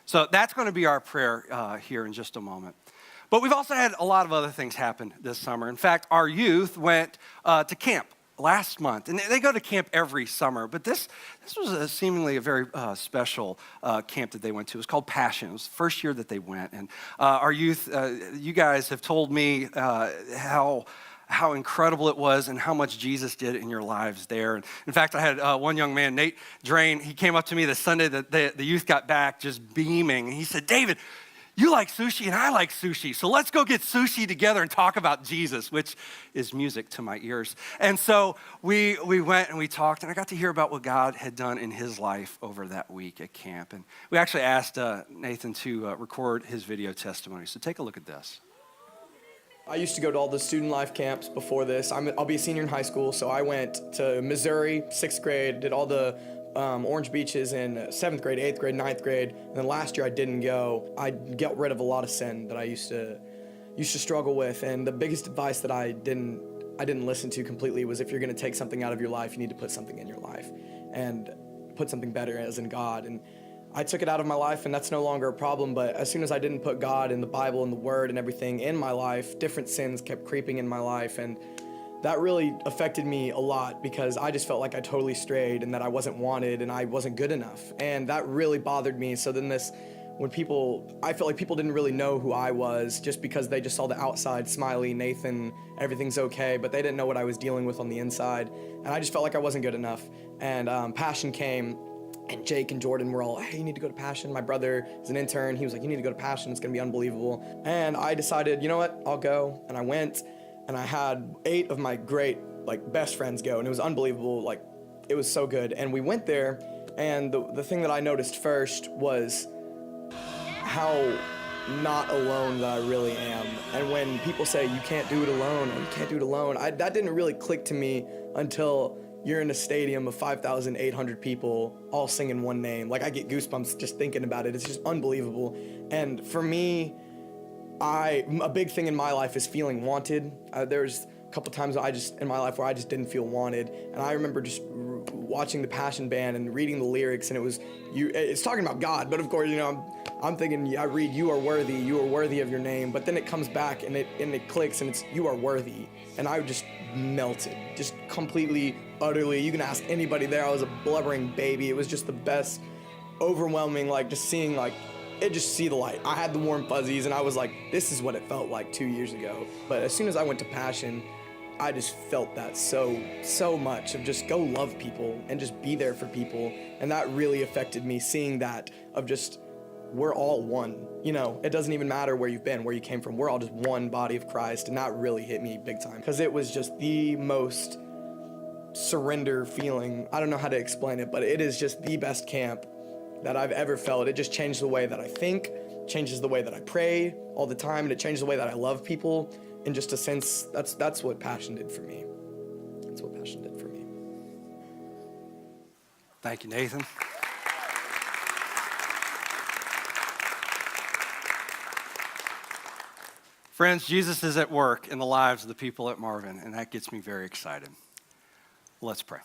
So that's going to be our prayer here in just a moment. But we've also had a lot of other things happen this summer. In fact, our youth went to camp last month, and they go to camp every summer, but this was seemingly a very special camp that they went to. It was called Passion. It was the first year that they went, and our youth, you guys have told me how incredible it was and how much Jesus did in your lives there. And in fact, I had one young man, Nate Drain, he came up to me the Sunday that the youth got back just beaming, and he said, David, you like sushi and I like sushi, so let's go get sushi together and talk about Jesus, which is music to my ears. And so we went and we talked, and I got to hear about what God had done in his life over that week at camp. And we actually asked Nathan to record his video testimony, so take a look at this. I used to go to all the student life camps before this. I'll be a senior in high school, so I went to Missouri, 6th grade, did all the Orange Beaches in 7th grade, 8th grade, 9th grade, and then last year I didn't go. I got rid of a lot of sin that I used to struggle with, and the biggest advice that I didn't listen to completely was if you're going to take something out of your life, you need to put something in your life, and put something better as in God. And I took it out of my life, and that's no longer a problem, but as soon as I didn't put God and the Bible and the Word and everything in my life, different sins kept creeping in my life, and that really affected me a lot because I just felt like I totally strayed and that I wasn't wanted and I wasn't good enough. And that really bothered me. So then I felt like people didn't really know who I was just because they just saw the outside, smiley, Nathan, everything's okay, but they didn't know what I was dealing with on the inside. And I just felt like I wasn't good enough. And Passion came, and Jake and Jordan were all, hey, you need to go to Passion. My brother is an intern. He was like, you need to go to Passion. It's going to be unbelievable. And I decided, you know what, I'll go. And I went. And I had 8 of my great, best friends go, and it was unbelievable. It was so good. And we went there, and the thing that I noticed first was how not alone that I really am. And when people say, you can't do it alone, or you can't do it alone, that didn't really click to me until you're in a stadium of 5,800 people all singing one name. I get goosebumps just thinking about it. It's just unbelievable. And for me, a big thing in my life is feeling wanted. There's a couple times in my life where I just didn't feel wanted, and I remember just watching the Passion Band and reading the lyrics, and it's talking about God, but of course, I'm thinking, I read, you are worthy of your name, but then it comes back and it clicks, and it's, you are worthy, and I just melted, just completely, utterly. You can ask anybody there. I was a blubbering baby. It was just the best, overwhelming, just seeing, just see the light. I had the warm fuzzies, and I was like, this is what it felt like 2 years ago. But as soon as I went to Passion, I just felt that so much of just go love people and just be there for people. And that really affected me, seeing that of just, we're all one. It doesn't even matter where you've been, where you came from. We're all just one body of Christ, and that really hit me big time. Because it was just the most surrender feeling. I don't know how to explain it, but it is just the best camp that I've ever felt. It just changed the way that I think, changes the way that I pray all the time, and it changed the way that I love people. In just a sense, that's what Passion did for me. That's what Passion did for me. Thank you, Nathan. Friends, Jesus is at work in the lives of the people at Marvin, and that gets me very excited. Let's pray.